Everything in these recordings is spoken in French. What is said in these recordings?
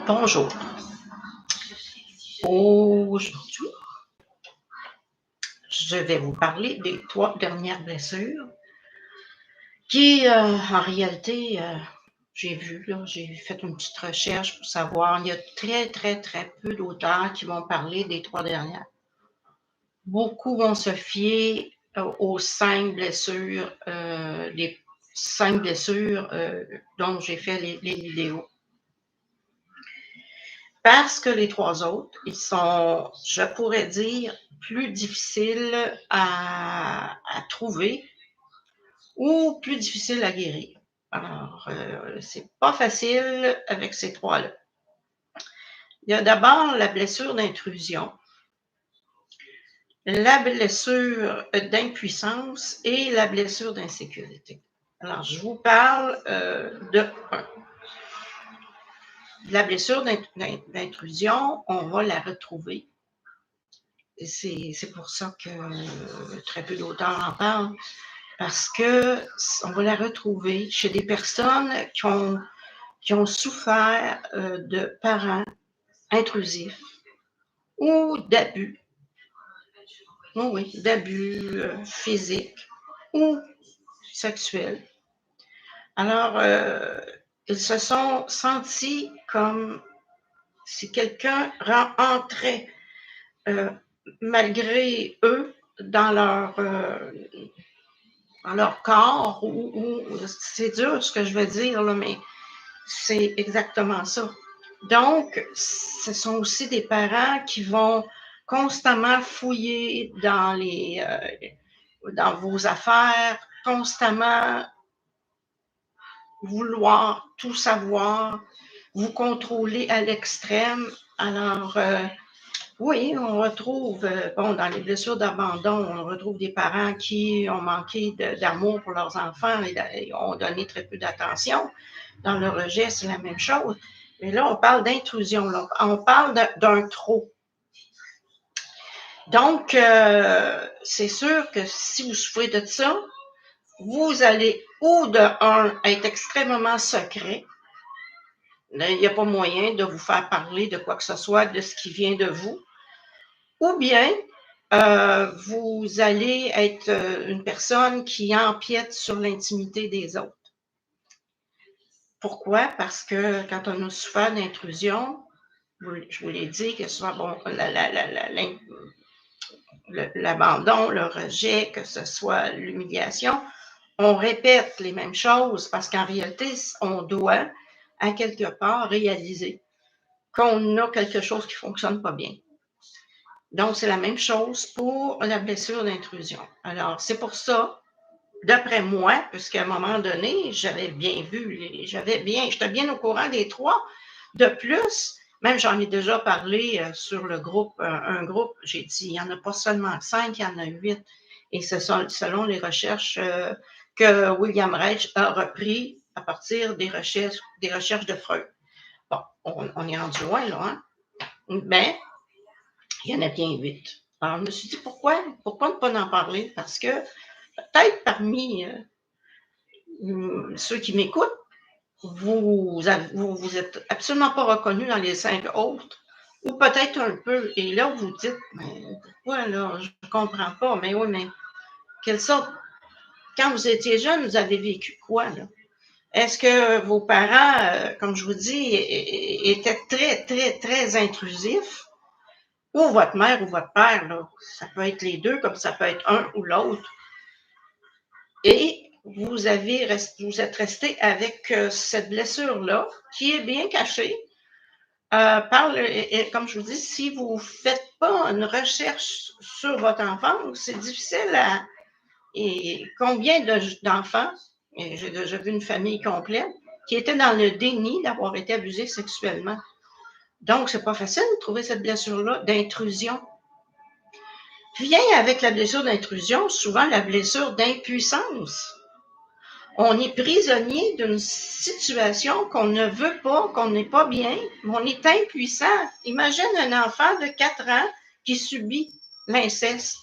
Bonjour. Aujourd'hui, je vais vous parler des 3 dernières blessures qui, en réalité, j'ai fait une petite recherche pour savoir, il y a très peu d'auteurs qui vont parler des 3 dernières. Beaucoup vont se fier, aux 5 blessures, les 5 blessures, dont j'ai fait les vidéos. Parce que les 3 autres, ils sont, je pourrais dire, plus difficiles à trouver ou plus difficiles à guérir. Alors, c'est pas facile avec ces 3-là. Il y a d'abord la blessure d'intrusion, la blessure d'impuissance et la blessure d'insécurité. Alors, je vous parle de la blessure d'intrusion, on va la retrouver. C'est pour ça que très peu d'auteurs en parlent, parce qu'on va la retrouver chez des personnes qui ont souffert de parents intrusifs ou d'abus. Oui, d'abus physiques ou sexuels. Alors, ils se sont sentis comme si quelqu'un entrait malgré eux dans leur corps, ou c'est dur ce que je veux dire, là, mais c'est exactement ça. Donc, ce sont aussi des parents qui vont constamment fouiller dans vos affaires, constamment vouloir tout savoir, vous contrôler à l'extrême. Alors, oui, on retrouve, dans les blessures d'abandon, on retrouve des parents qui ont manqué d'amour pour leurs enfants et ont donné très peu d'attention. Dans le rejet, c'est la même chose. Mais là, on parle d'intrusion, là. On parle d'un trop. Donc, c'est sûr que si vous souffrez de ça, vous allez ou de un, être extrêmement secret. Il n'y a pas moyen de vous faire parler de quoi que ce soit, de ce qui vient de vous. Ou bien, vous allez être une personne qui empiète sur l'intimité des autres. Pourquoi? Parce que quand on a souffert d'intrusion, je vous l'ai dit, que ce soit l'abandon, le rejet, que ce soit l'humiliation, on répète les mêmes choses parce qu'en réalité, on doit, à quelque part, réaliser qu'on a quelque chose qui ne fonctionne pas bien. Donc, c'est la même chose pour la blessure d'intrusion. Alors, c'est pour ça, d'après moi, puisqu'à un moment donné, j'avais bien vu, j'étais bien au courant des 3. De plus, même j'en ai déjà parlé sur le groupe, un groupe, j'ai dit, il n'y en a pas seulement 5, il y en a 8. Et ce sont selon les recherches que William Reich a repris à partir des recherches de Freud. Bon, on est rendu loin, là, hein? Mais il y en a bien 8. Alors, je me suis dit, pourquoi ne pas en parler? Parce que peut-être parmi ceux qui m'écoutent, vous êtes absolument pas reconnus dans les 5 autres, ou peut-être un peu. Et là, vous dites, mais pourquoi, là, je ne comprends pas. Mais oui, mais quelle sorte, quand vous étiez jeune, vous avez vécu quoi, là? Est-ce que vos parents, comme je vous dis, étaient très intrusifs? Ou votre mère ou votre père, là, ça peut être les deux, comme ça peut être un ou l'autre. Et vous êtes resté avec cette blessure-là, qui est bien cachée. Comme je vous dis, si vous ne faites pas une recherche sur votre enfance, c'est difficile à... Et combien d'enfants, et j'ai déjà vu une famille complète, qui étaient dans le déni d'avoir été abusés sexuellement. Donc, c'est pas facile de trouver cette blessure-là d'intrusion. Vient avec la blessure d'intrusion, souvent la blessure d'impuissance. On est prisonnier d'une situation qu'on ne veut pas, qu'on n'est pas bien, mais on est impuissant. Imagine un enfant de 4 ans qui subit l'inceste.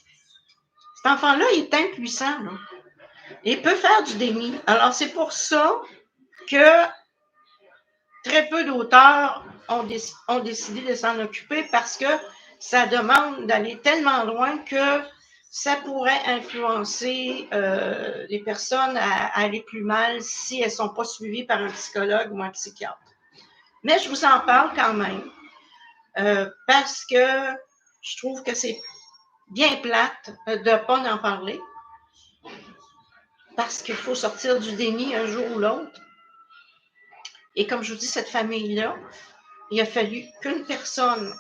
Cet enfant-là, il est impuissant, là. Il peut faire du déni. Alors, c'est pour ça que très peu d'auteurs ont décidé de s'en occuper parce que ça demande d'aller tellement loin que ça pourrait influencer les personnes à aller plus mal si elles ne sont pas suivies par un psychologue ou un psychiatre. Mais je vous en parle quand même parce que je trouve que c'est bien plate de ne pas en parler parce qu'il faut sortir du déni un jour ou l'autre. Et comme je vous dis, cette famille-là, il a fallu qu'une personne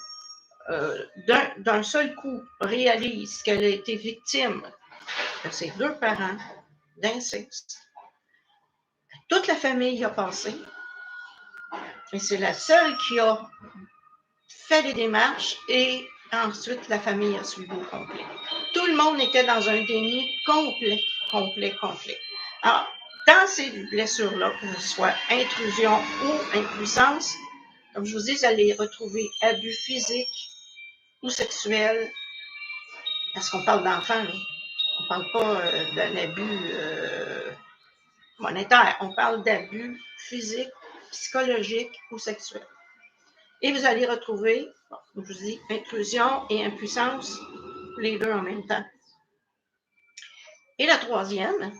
d'un seul coup réalise qu'elle a été victime de ses deux parents d'inceste. Toute la famille a passé. Et c'est la seule qui a fait les démarches et ensuite la famille a suivi au complet. Tout le monde était dans un déni complet. Alors, dans ces blessures-là, que ce soit intrusion ou impuissance, comme je vous dis, vous allez retrouver abus physique ou sexuel, parce qu'on parle d'enfants, là. On ne parle pas d'un abus monétaire, on parle d'abus physique, psychologique ou sexuel. Et vous allez retrouver, je vous dis, intrusion et impuissance, les deux en même temps. Et la troisième,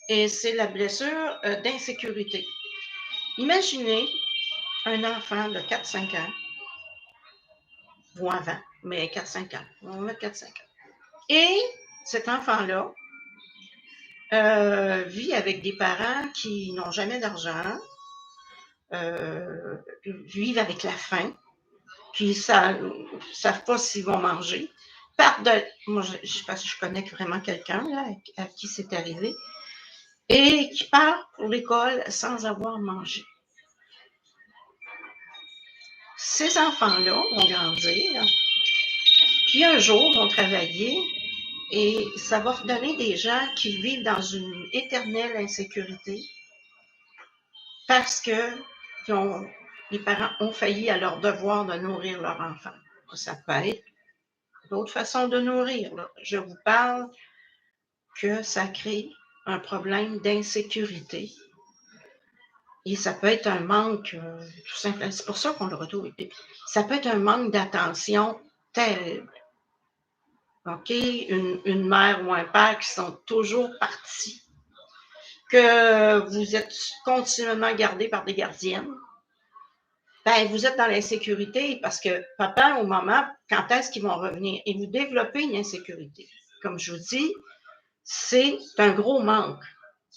et c'est la blessure d'insécurité. Imaginez un enfant de 4-5 ans, ou avant, mais 4-5 ans, on va mettre 4-5 ans. Et cet enfant-là vit avec des parents qui n'ont jamais d'argent, vivent avec la faim, puis ils ne savent pas s'ils vont manger. Moi, je connais vraiment quelqu'un là, à qui c'est arrivé, et qui part pour l'école sans avoir mangé. Ces enfants-là vont grandir, puis un jour vont travailler, et ça va donner des gens qui vivent dans une éternelle insécurité parce que les parents ont failli à leur devoir de nourrir leur enfant. Ça peut être d'autres façons de nourrir. Là. Je vous parle que ça crée un problème d'insécurité. Et ça peut être un manque, tout simplement. C'est pour ça qu'on le retrouve. Ça peut être un manque d'attention terrible. OK? Une mère ou un père qui sont toujours partis. Que vous êtes continuellement gardé par des gardiennes. Ben, vous êtes dans l'insécurité parce que papa ou maman, quand est-ce qu'ils vont revenir? Et vous développez une insécurité. Comme je vous dis, c'est un gros manque.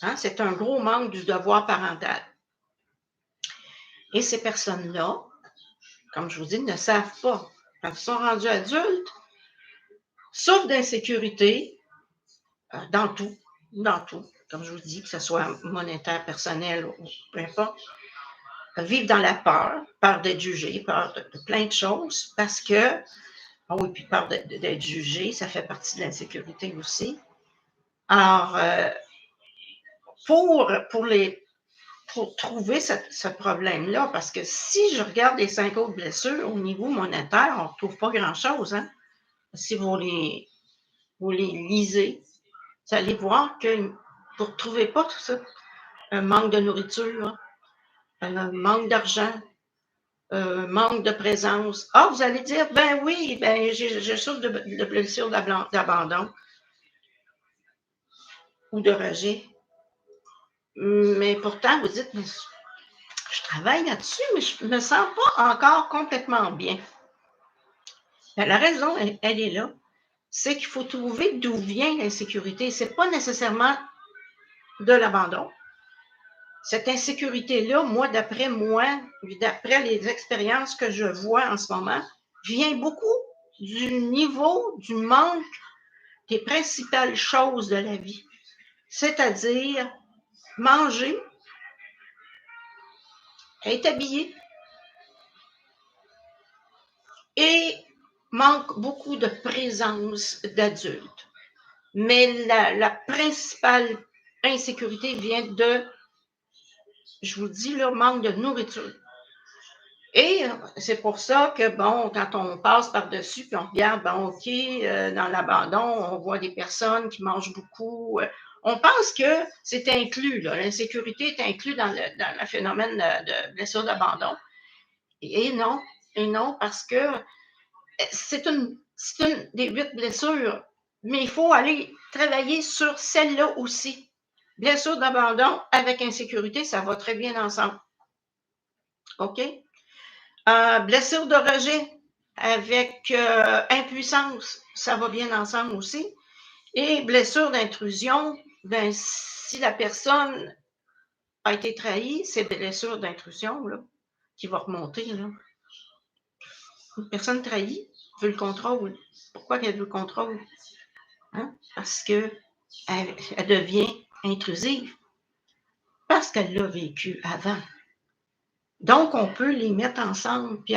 Hein? C'est un gros manque du devoir parental. Et ces personnes-là, comme je vous dis, ne savent pas. Quand ils sont rendus adultes, souffrent d'insécurité dans tout. Comme je vous dis, que ce soit monétaire, personnel ou peu importe. Vivre dans la peur d'être jugé, peur de plein de choses, parce que, oui, puis peur d'être jugé, ça fait partie de l'insécurité aussi. Alors, pour trouver ce problème-là, parce que si je regarde les 5 autres blessures au niveau monétaire, on ne retrouve pas grand-chose. Hein? Si vous les lisez, vous allez voir que vous ne retrouvez pas tout ça. Un manque de nourriture, un manque d'argent, manque de présence. Ah, vous allez dire, ben oui, ben je souffre de blessures d'abandon ou de rejet. Mais pourtant, vous dites, mais je travaille là-dessus, mais je ne me sens pas encore complètement bien. Ben, la raison, elle est là. C'est qu'il faut trouver d'où vient l'insécurité. Ce n'est pas nécessairement de l'abandon. Cette insécurité-là, d'après les expériences que je vois en ce moment, vient beaucoup du niveau, du manque des principales choses de la vie. C'est-à-dire manger, être habillé et manque beaucoup de présence d'adultes. Mais la principale insécurité vient de, je vous dis, le manque de nourriture. Et c'est pour ça que, bon, quand on passe par-dessus, puis on regarde, bon, OK, dans l'abandon, on voit des personnes qui mangent beaucoup. On pense que c'est inclus, là. L'insécurité est inclus dans le phénomène de blessure d'abandon. Et non, parce que c'est une des 8 blessures, mais il faut aller travailler sur celle-là aussi. Blessure d'abandon avec insécurité, ça va très bien ensemble. OK? Blessure de rejet avec impuissance, ça va bien ensemble aussi. Et blessure d'intrusion, ben, si la personne a été trahie, c'est blessure d'intrusion là, qui va remonter. Là. Une personne trahie veut le contrôle. Pourquoi qu'elle veut le contrôle? Hein? Parce qu'elle devient intrusive. Parce qu'elle l'a vécu avant. Donc, on peut les mettre ensemble puis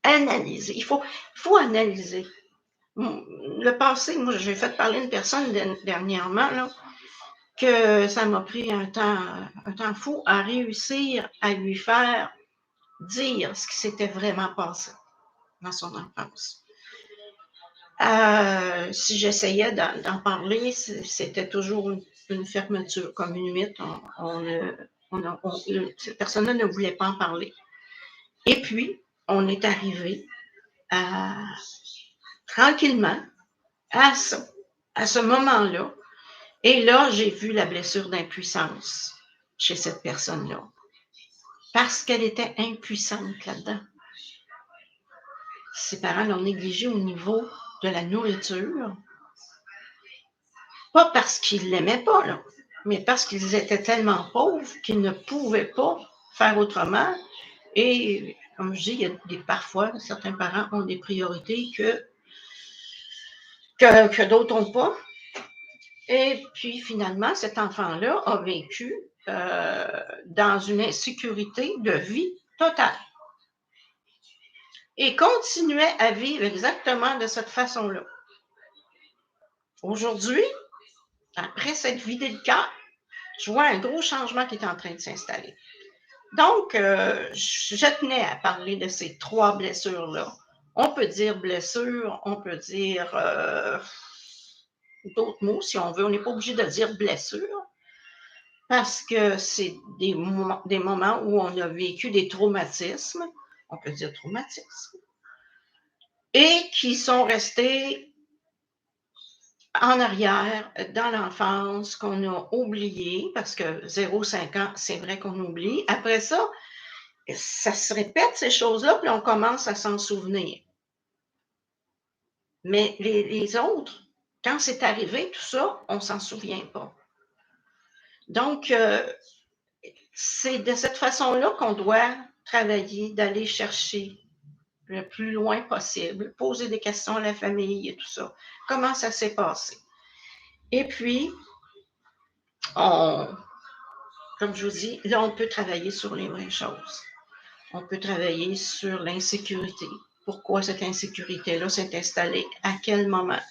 analyser. Il faut analyser. Le passé, moi, j'ai fait parler une personne dernièrement, là, que ça m'a pris un temps fou à réussir à lui faire dire ce qui s'était vraiment passé dans son enfance. Si j'essayais d'en parler, c'était toujours une fermeture, comme une huître. Cette personne-là ne voulait pas en parler. Et puis, on est arrivé tranquillement à ce moment-là. Et là, j'ai vu la blessure d'impuissance chez cette personne-là. Parce qu'elle était impuissante là-dedans. Ses parents l'ont négligée au niveau de la nourriture. Pas parce qu'ils ne l'aimaient pas, là, mais parce qu'ils étaient tellement pauvres qu'ils ne pouvaient pas faire autrement. Et comme je dis, parfois, certains parents ont des priorités que d'autres n'ont pas. Et puis finalement, cet enfant-là a vécu dans une insécurité de vie totale. Et continuait à vivre exactement de cette façon-là. Aujourd'hui, après s'être vidé le cœur, je vois un gros changement qui est en train de s'installer. Donc, je tenais à parler de ces 3 blessures-là. On peut dire blessure, on peut dire d'autres mots si on veut. On n'est pas obligé de dire blessure parce que c'est des moments où on a vécu des traumatismes. On peut dire traumatisme. Et qui sont restés en arrière, dans l'enfance, qu'on a oublié, parce que 0-5 ans, c'est vrai qu'on oublie. Après ça se répète, ces choses-là, puis on commence à s'en souvenir. Mais les autres, quand c'est arrivé, tout ça, on ne s'en souvient pas. Donc, c'est de cette façon-là qu'on doit travailler, d'aller chercher le plus loin possible, poser des questions à la famille et tout ça. Comment ça s'est passé? Et puis, comme je vous dis, là, on peut travailler sur les vraies choses. On peut travailler sur l'insécurité. Pourquoi cette insécurité-là s'est installée? À quel moment?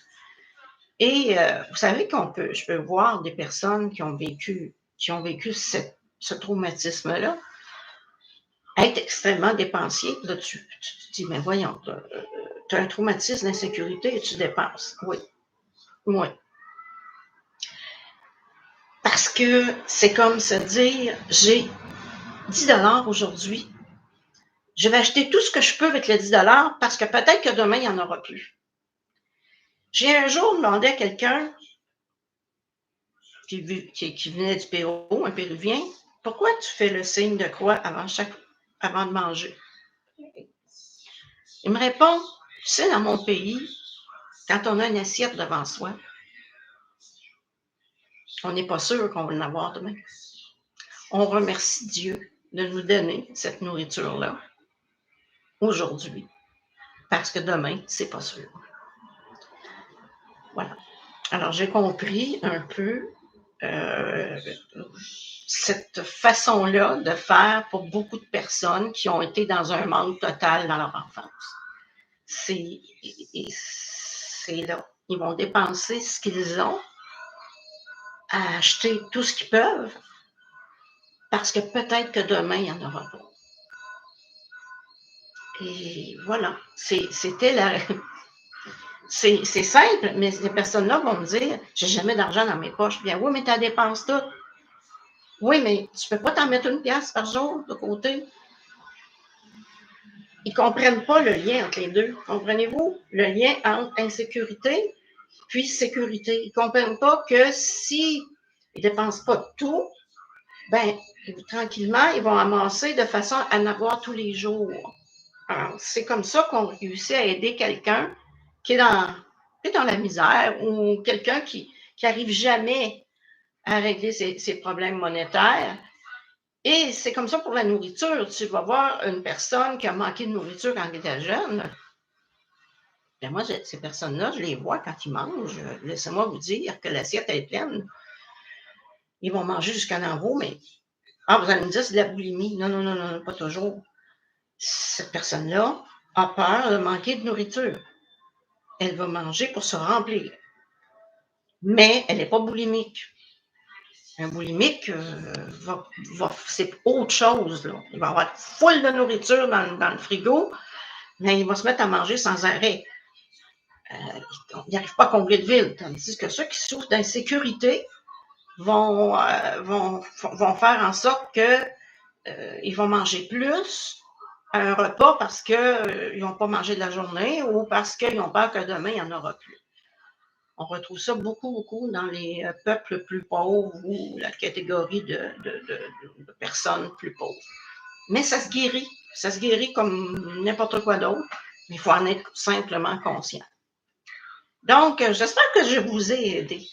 Et vous savez je peux voir des personnes qui ont vécu ce traumatisme-là être extrêmement dépensiers. Là, tu te dis, mais voyons, tu as un traumatisme d'insécurité et tu dépenses. Oui. Oui. Parce que c'est comme se dire, j'ai 10 $ aujourd'hui. Je vais acheter tout ce que je peux avec les 10 $ parce que peut-être que demain, il n'y en aura plus. J'ai un jour demandé à quelqu'un qui venait du Pérou, un Péruvien, pourquoi tu fais le signe de croix avant de manger? Il me répond, tu sais, dans mon pays, quand on a une assiette devant soi, on n'est pas sûr qu'on va en avoir demain. On remercie Dieu de nous donner cette nourriture-là aujourd'hui, parce que demain, c'est pas sûr. Voilà. Alors, j'ai compris un peu cette façon-là de faire pour beaucoup de personnes qui ont été dans un manque total dans leur enfance. C'est là. Ils vont dépenser ce qu'ils ont à acheter tout ce qu'ils peuvent parce que peut-être que demain, il n'y en aura pas. Et voilà. C'était la... C'est simple, mais ces personnes-là vont me dire, j'ai jamais d'argent dans mes poches. Bien oui, mais tu dépenses tout. Oui, mais tu peux pas t'en mettre 1 pièce par jour de côté. ils ne comprennent pas le lien entre les deux. Comprenez-vous? Le lien entre insécurité puis sécurité. Ils ne comprennent pas que si ils ne dépensent pas tout, ben, tranquillement, ils vont amasser de façon à en avoir tous les jours. Alors, c'est comme ça qu'on réussit à aider quelqu'un qui est dans la misère ou quelqu'un qui n'arrive jamais à régler ses problèmes monétaires. Et c'est comme ça pour la nourriture. Tu vas voir une personne qui a manqué de nourriture quand elle était jeune. Ben moi, ces personnes-là, je les vois quand ils mangent. Laissez-moi vous dire que l'assiette est pleine. Ils vont manger jusqu'à l'en haut, mais vous allez me dire, c'est de la boulimie. Non, non, non, non, pas toujours. Cette personne-là a peur de manquer de nourriture. Elle va manger pour se remplir. Mais elle n'est pas boulimique. Un boulimique, c'est autre chose. Là. Il va avoir une foule de nourriture dans le frigo, mais il va se mettre à manger sans arrêt. Il n'arrive pas à combler le vide. Tandis que ceux qui souffrent d'insécurité vont faire en sorte qu'ils vont manger plus à un repas parce qu'ils n'ont pas mangé de la journée ou parce qu'ils ont peur que demain, il n'y en aura plus. On retrouve ça beaucoup, beaucoup dans les peuples plus pauvres ou la catégorie de personnes plus pauvres. Mais ça se guérit. Ça se guérit comme n'importe quoi d'autre, mais il faut en être simplement conscient. Donc, j'espère que je vous ai aidé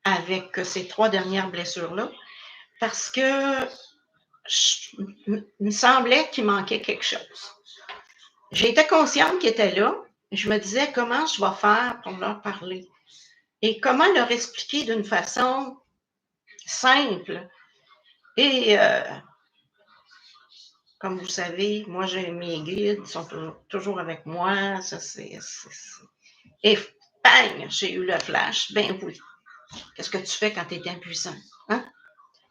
avec ces 3 dernières blessures-là, parce que il me semblait qu'il manquait quelque chose. J'étais consciente qu'ils étaient là. Je me disais comment je vais faire pour leur parler et comment leur expliquer d'une façon simple. Et comme vous savez, moi, j'ai mes guides, ils sont toujours avec moi. Ça, Et bang, j'ai eu le flash. Ben oui. Qu'est-ce que tu fais quand tu es impuissant? Hein?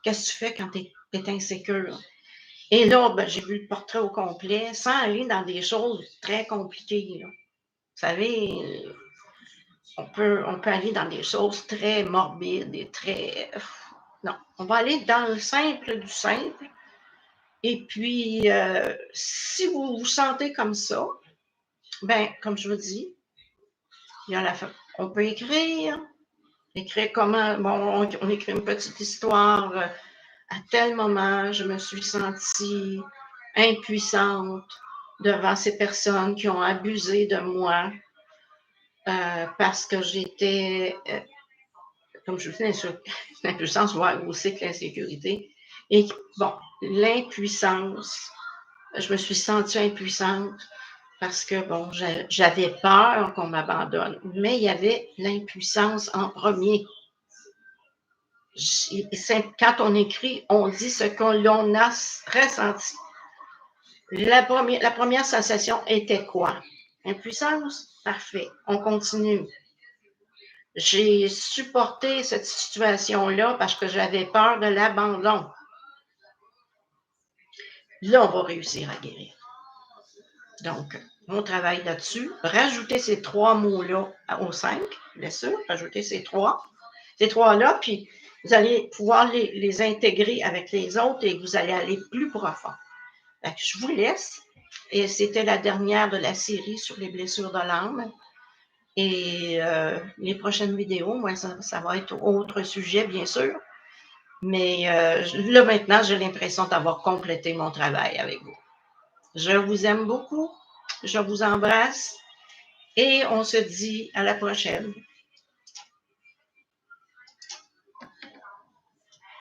Qu'est-ce que tu fais quand tu es insécure? Et là, ben, j'ai vu le portrait au complet sans aller dans des choses très compliquées. Là. Vous savez, on peut aller dans des choses très morbides et très... Non, on va aller dans le simple du simple. Et puis, si vous vous sentez comme ça, ben, comme je vous dis, on peut écrire comment, bon, on écrit une petite histoire. À tel moment, je me suis sentie impuissante devant ces personnes qui ont abusé de moi parce que j'étais, comme je vous dis, l'impuissance va aussi que l'insécurité. Et bon, l'impuissance, je me suis sentie impuissante parce que, bon, j'avais peur qu'on m'abandonne. Mais il y avait l'impuissance en premier. Quand on écrit, on dit ce que l'on a ressenti. La première sensation était quoi? Impuissance? Parfait. On continue. J'ai supporté cette situation-là parce que j'avais peur de l'abandon. Là, on va réussir à guérir. Donc, on travaille là-dessus. Rajoutez ces 3 mots-là aux 5, bien sûr. Rajoutez ces 3-là, puis vous allez pouvoir les intégrer avec les autres et vous allez aller plus profond. Je vous laisse. Et c'était la dernière de la série sur les blessures de l'âme. Et les prochaines vidéos, moi, ça va être autre sujet, bien sûr. Mais là, maintenant, j'ai l'impression d'avoir complété mon travail avec vous. Je vous aime beaucoup. Je vous embrasse. Et on se dit à la prochaine.